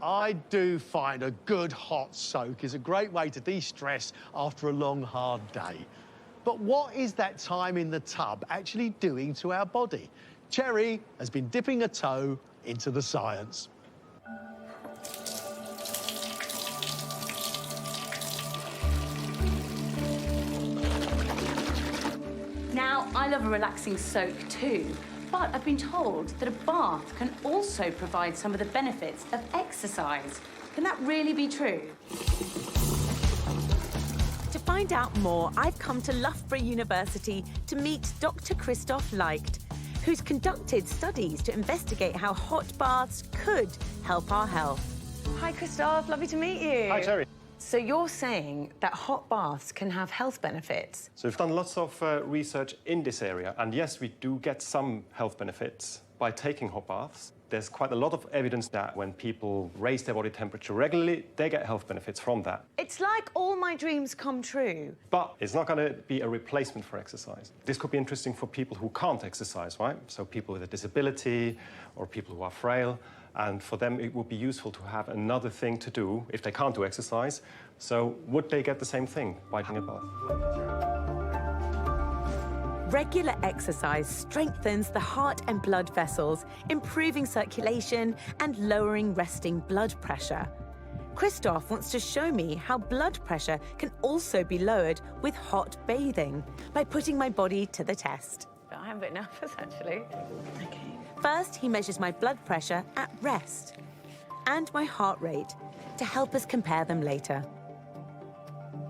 I do find a good hot soak is a great way to de-stress after a long, hard day. But what is that time in the tub actually doing to our body? Cherry has been dipping a toe into the science. Now, I love a relaxing soak too, but I've been told that a bath can also provide some of the benefits of exercise. Can that really be true? To find out more, I've come to Loughborough University to meet Dr. Christoph Leicht, who's conducted studies to investigate how hot baths could help our health. Hi, Christoph. Lovely to meet you. Hi, Terry. So you're saying that hot baths can have health benefits? So we've done lots of research in this area, and yes, we do get some health benefits by taking hot baths. There's quite a lot of evidence that when people raise their body temperature regularly, they get health benefits from that. It's like all my dreams come true. But it's not going to be a replacement for exercise. This could be interesting for people who can't exercise, right? So people with a disability or people who are frail. And for them, it would be useful to have another thing to do if they can't do exercise. So would they get the same thing by taking a bath? Regular exercise strengthens the heart and blood vessels, improving circulation and lowering resting blood pressure. Christoph wants to show me how blood pressure can also be lowered with hot bathing by putting my body to the test. I am a bit nervous, actually. Okay. First, he measures my blood pressure at rest and my heart rate to help us compare them later.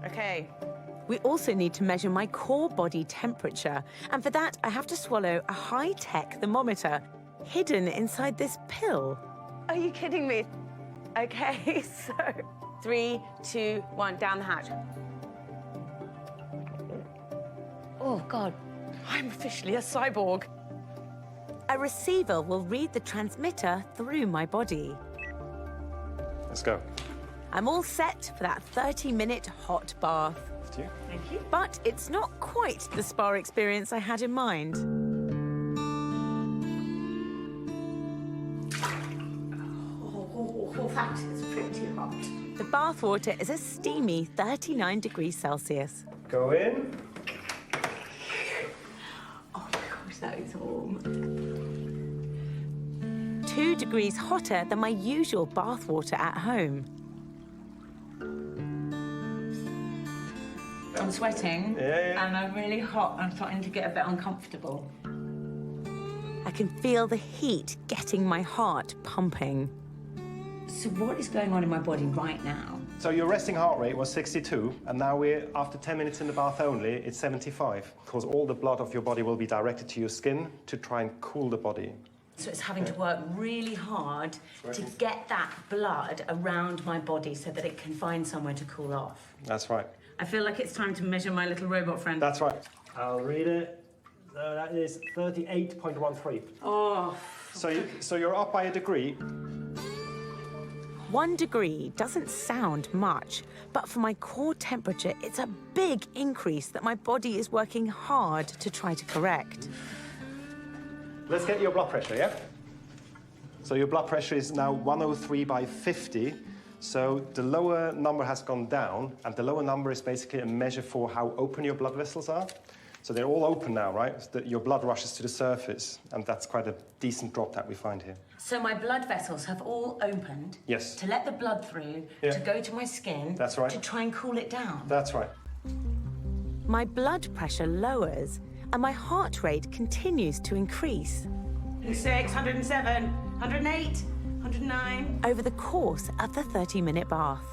Okay. We also need to measure my core body temperature, and for that, I have to swallow a high-tech thermometer hidden inside this pill. Are you kidding me? Okay, so 3, 2, 1, down the hatch. Oh, God. I'm officially a cyborg. A receiver will read the transmitter through my body. Let's go. I'm all set for that 30-minute hot bath. After you. Thank you. But it's not quite the spa experience I had in mind. Oh, that is pretty hot. The bath water is a steamy 39 degrees Celsius. Go in. Oh, my gosh, that is warm. 2 degrees hotter than my usual bath water at home. I'm sweating, Yeah. and I'm really hot. I'm starting to get a bit uncomfortable. I can feel the heat getting my heart pumping. So what is going on in my body right now? So your resting heart rate was 62, and now we're, after 10 minutes in the bath only, it's 75. Because all the blood of your body will be directed to your skin to try and cool the body. So it's having to work really hard to get that blood around my body so that it can find somewhere to cool off. That's right. I feel like it's time to measure my little robot friend. That's right. I'll read it. So that is 38.13. Oh. So you're up by a degree. 1 degree doesn't sound much, but for my core temperature, it's a big increase that my body is working hard to try to correct. Let's get your blood pressure, yeah? So your blood pressure is now 103 by 50. So the lower number has gone down, and the lower number is basically a measure for how open your blood vessels are. So they're all open now, right? So that your blood rushes to the surface, and that's quite a decent drop that we find here. So my blood vessels have all opened. Yes. To let the blood through, Yeah. to go to my skin. That's right. To try and cool it down. That's right. My blood pressure lowers, and my heart rate continues to increase. 106, 107, 108, 109. Over the course of the 30-minute bath.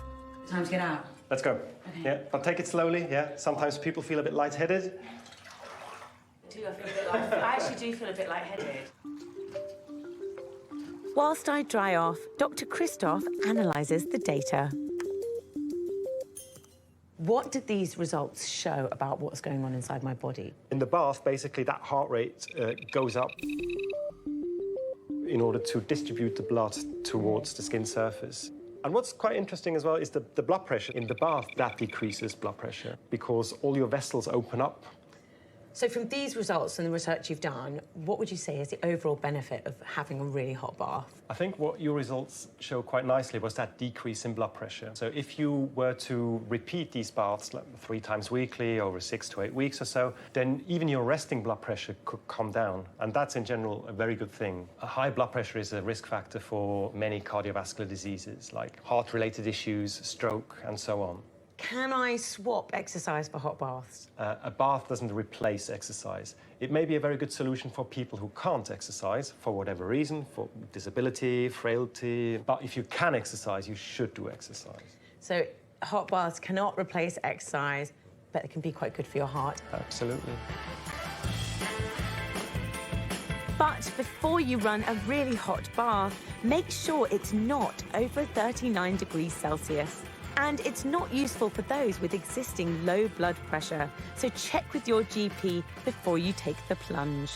Time to get out. Let's go. Okay. Yeah, but take it slowly, yeah? Sometimes people feel a bit lightheaded. I actually do feel a bit lightheaded. Whilst I dry off, Dr. Christoph analyses the data. What did these results show about what's going on inside my body? In the bath, basically, that heart rate goes up in order to distribute the blood towards the skin surface. And what's quite interesting as well is the blood pressure. In the bath, that decreases blood pressure because all your vessels open up So from these results and the research you've done, what would you say is the overall benefit of having a really hot bath? I think what your results show quite nicely was that decrease in blood pressure. So if you were to repeat these baths like 3 times weekly over 6 to 8 weeks or so, then even your resting blood pressure could come down. And that's in general a very good thing. A high blood pressure is a risk factor for many cardiovascular diseases like heart-related issues, stroke, and so on. Can I swap exercise for hot baths? A bath doesn't replace exercise. It may be a very good solution for people who can't exercise for whatever reason, for disability, frailty. But if you can exercise, you should do exercise. So hot baths cannot replace exercise, but they can be quite good for your heart. Absolutely. But before you run a really hot bath, make sure it's not over 39 degrees Celsius. And it's not useful for those with existing low blood pressure, so check with your GP before you take the plunge.